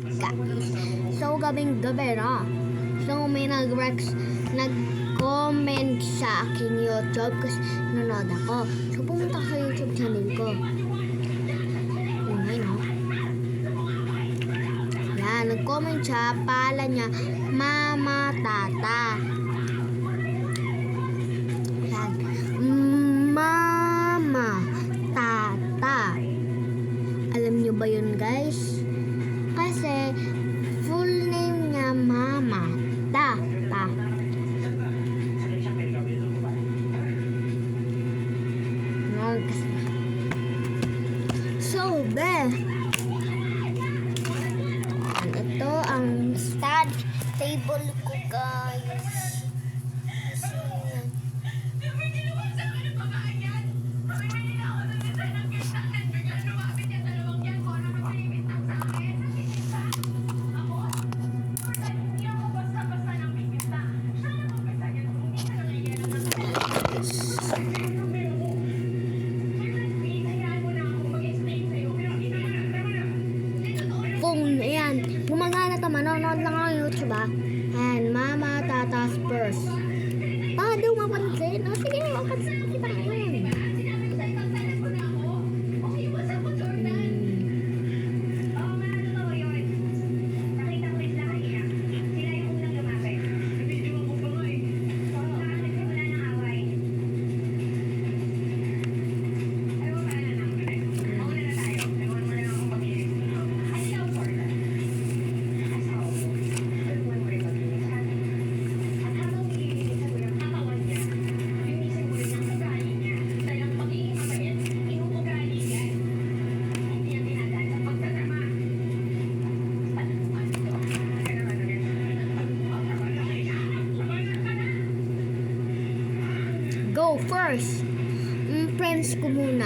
guys. So, gabing-gabi na. So, may nag-comment sa aking YouTube kasi nanonood ako. So, pumunta ko sa YouTube channel ko. Yun, no? Yan, nag-comment siya. Pala niya, Mama Tata. Yan. Mama Tata. Alam niyo ba yun, guys? Kasi full name niya Mama Tata. So, ito ang study table ko, guys. Kung ayan, gumagana ito, manonood lang ako ng YouTube and Mama Tata's Purse. Daw mapansin. O sige, mapansin kita ngayon. Go first. Friends ko muna.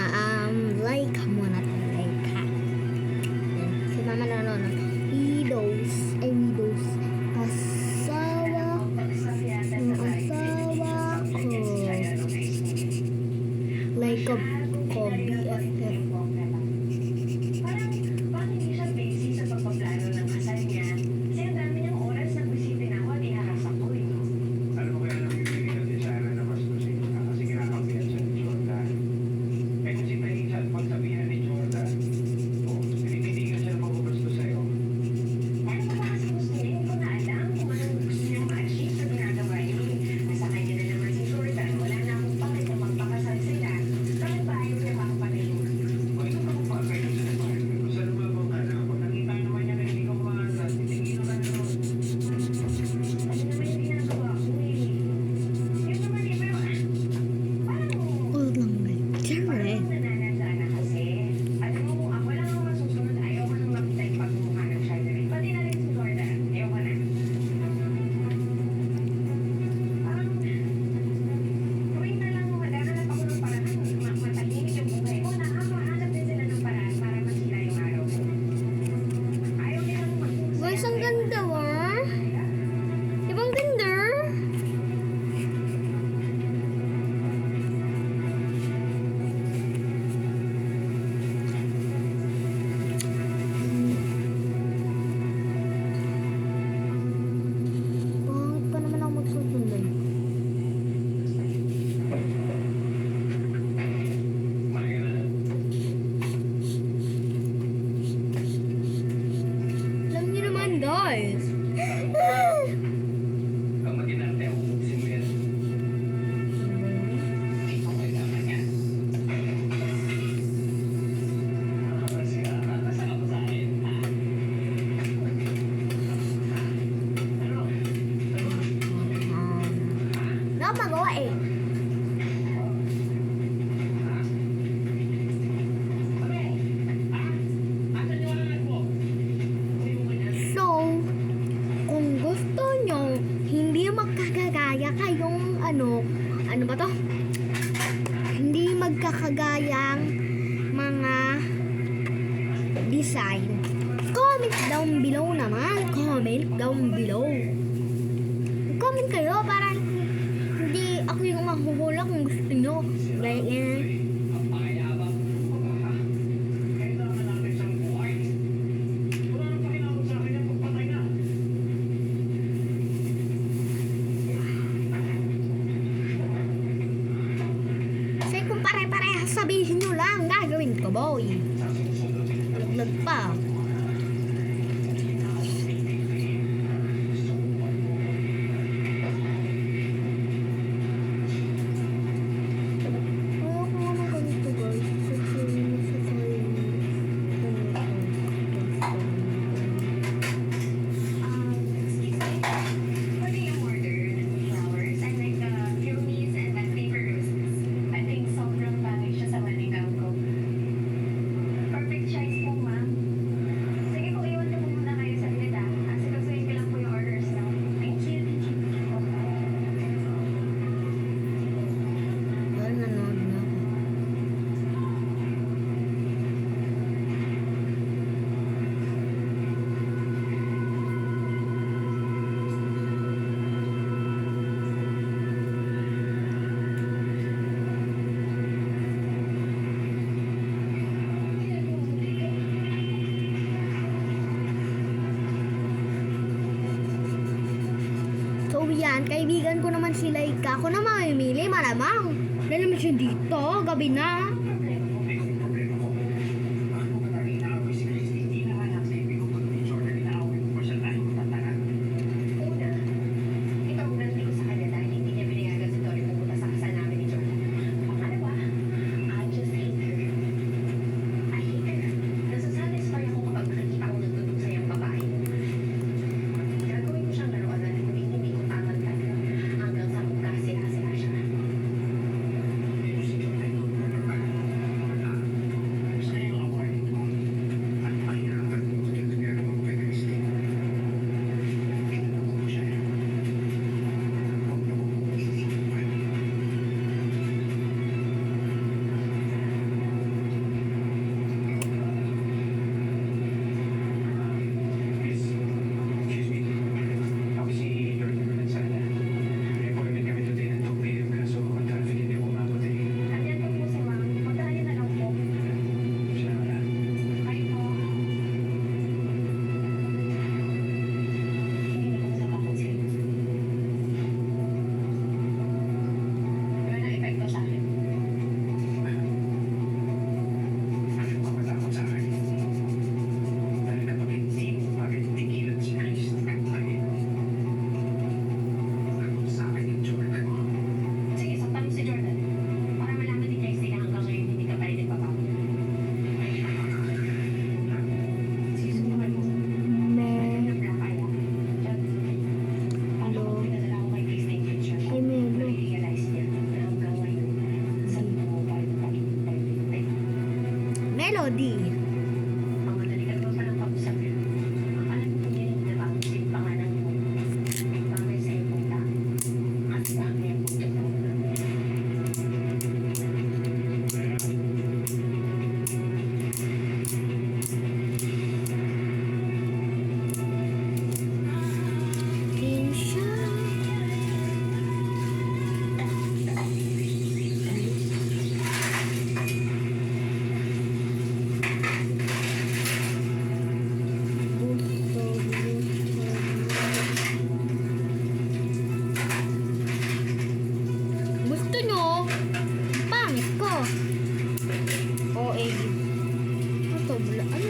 Like muna to. Like ha. Si Mama nanonood. Widows. Asawa ko. Like ko. BFF. Parang hindi siya busy sa pagpaplano ng kasal niya. Kasi ang dami niyang oras na busipin ako at iharap ako eh. Ano mo kaya nabibigyan natin sa na bastusin ka kasi kinakampihan siya ni Jordan. Eh kung si Tahitan, pagsabihan ni Jordan, pinitindigan siya na magbabastos sa'yo. Ano ba kasi gusto niya? Hindi ko na alam kung anong gusto niyang ma-achieve sa ginagawa niya. Nasa kanya na naman si Jordan. Wala na akong pakit na magpakasal sila. Bakit ba ayaw niya makapatid? O ito pa kung bakit yung sinasabi ko. Kung saan lumabang ka na, pag nakita naman niya na hindi ka umaasal, titingin ka na nun. Ano naman yung ginagawa ko eh? Yung naman eh, pero parang Hold lang ba? Siyempre. nanananda na kasi. Alam mo, ako lang ang masusunod. Ayaw ko nang makita yung pagmumukha ng Shiner. Pati na rin si Jordan. Ayaw ko na. Parang, gawin na lang, maghahanap ako ng paraan. Matahimik yung buhay ko. Nakakahanap din sila ng paraan para masira yung araw ko. Ayaw nilang mag-usap. Guys, ang ganda Ibang ganda. Bakit pa naman ako magsusunod? Maya na. Alam niyo naman, guys. Pag mag-inarte, ubusin mo yan. Ito kailangan niya. Kasi kasama ko sa akin. Ano? Wala akong magawa eh. So, kung gusto nyo, hindi magkakagaya kayong ano ba to? Hindi magkakagayang mga design. Comment down below naman. Comment down below. Comment kayo para hindi ako yung mahuhula kung gusto nyo. Like, yan. Kaibigan ko naman si Laika. Ako na mamimili, malamang. Dahil naman siya dito, gabi na. Problema ko. Bakit mo ba tayo inaaway si Christy? Hindi na anak sa ibig ko pag ni Jordan inaaway mo pa siya tayo tatara. Una, ipag-ulanti ko sa kanya dahil hindi niya pinayagan si Tori pumunta sa kasal namin ni Jordan. Pangalawa, I just hate her. I hate her. Nasasatisfy ako kapag nakikita ko nagtutog sa iyang babae. Gagawin ko siyang laruan na hindi ko tatanggal hanggang sa magkasira-sira siya. Si Jordan yung normal. Gusto niya yung award mo. At mahirapan mo kung yung together mo kay Christy. Tingnan mo siya. Huwag na mo sasaktan. Miss, excuse me. Ako si Jordan Valenzuela. May appointment kami today ng 2 p.m. kaso ang traffic hindi ako umabot eh. Nandiyan po si Ma'am. Magdahali na lang po. Siya wala. Ay po. Hindi na po sa takot sa'yo. Wala na epekto sa akin. Ano pa matakot sa akin? Dahil kapag hindi mo magtigilan si Chris at Mike, lagot sa akin yung Jordan. Sige, saktan mo si Jordan. Para malaman ni Tracy na hanggang ngayon hindi ka pa rin nagpapawi. Sige, subukan mo. Me. Nakakaya. Ano? Pinadala ko kay Tracy na yung picture. Ay, Melo. Realize niya na hanggang ngayon sa mo pa rin ay Melody. mga daligan mo pa ng pag-usap niya. Alam mo niya na pag-usip pangalan mo. Bangay sa iyong punta. At bangay ang punta mo. Din siya. Gusto nyo? Pangit ko. O, eh. Ito, ano?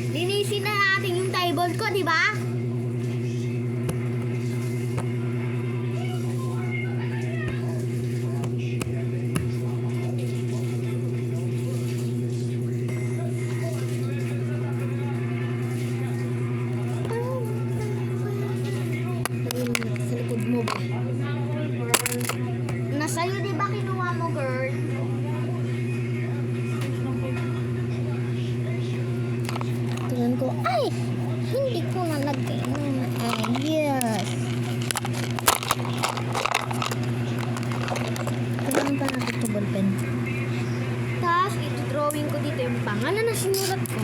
Linisin na natin yung table ko, di ba? Sa likod mo ba? Nasa'yo, di ba kinuha mo, girl? Tingnan ko, ay! Hindi ko nalagay ng ayos. Kailangan pa natin ito ballpen. Tapos, ito-drawing ko dito yung pangalan na sinulat ko.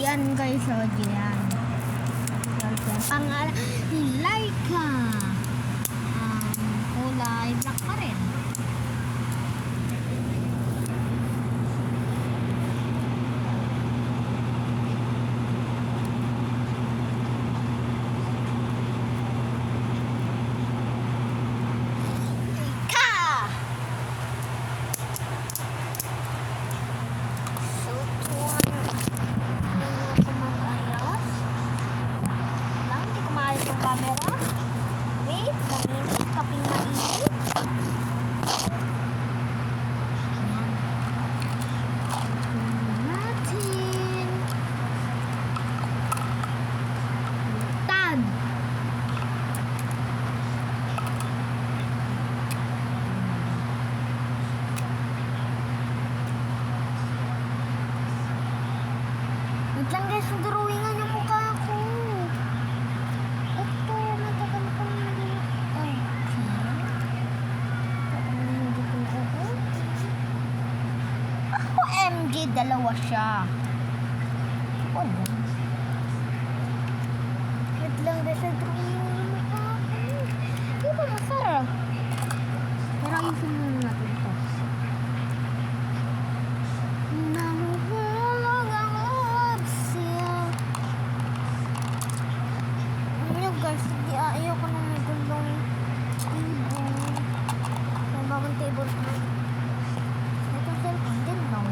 Yan guys, o diyan. Pangalan, Laika. Kulay black pa rin. Ayos. dalawa siya. Wala. Wait lang, kasi drawing yung mukha ko. Di ba masarap? Pero ayusin muna natin ito. Nahuhulog ang loob siya. Ayun guys, ayoko na may gulong table. May bagong table pa. Ito cellphone din lang.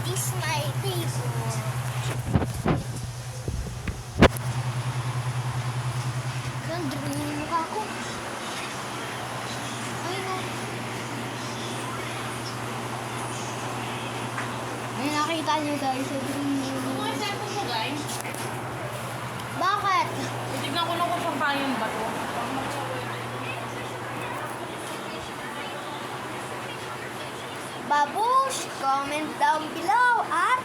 This my table. Ganda rin yung mukha ko. Ayun o. Ay, nakita niyo guys. Ano yung cellphone mo, guys? Bakit? Tignan ko lang kung saan tayo yung bato. Babush, comment down below at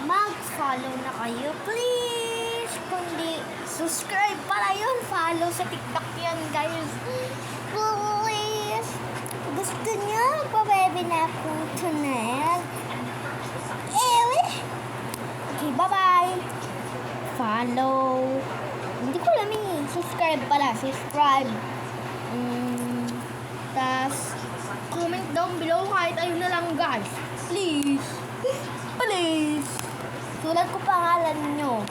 mag-follow na kayo please. Kundi subscribe pala yun. Follow sa TikTok yan guys. Please. Gusto niyo pa-baby na akong tonight? Okay, bye-bye. Follow. Hindi ko alam eh. Subscribe pala. Subscribe. Tas comment down below kahit ayun na lang guys. Please. Please. Tulad ko pangalan nyo.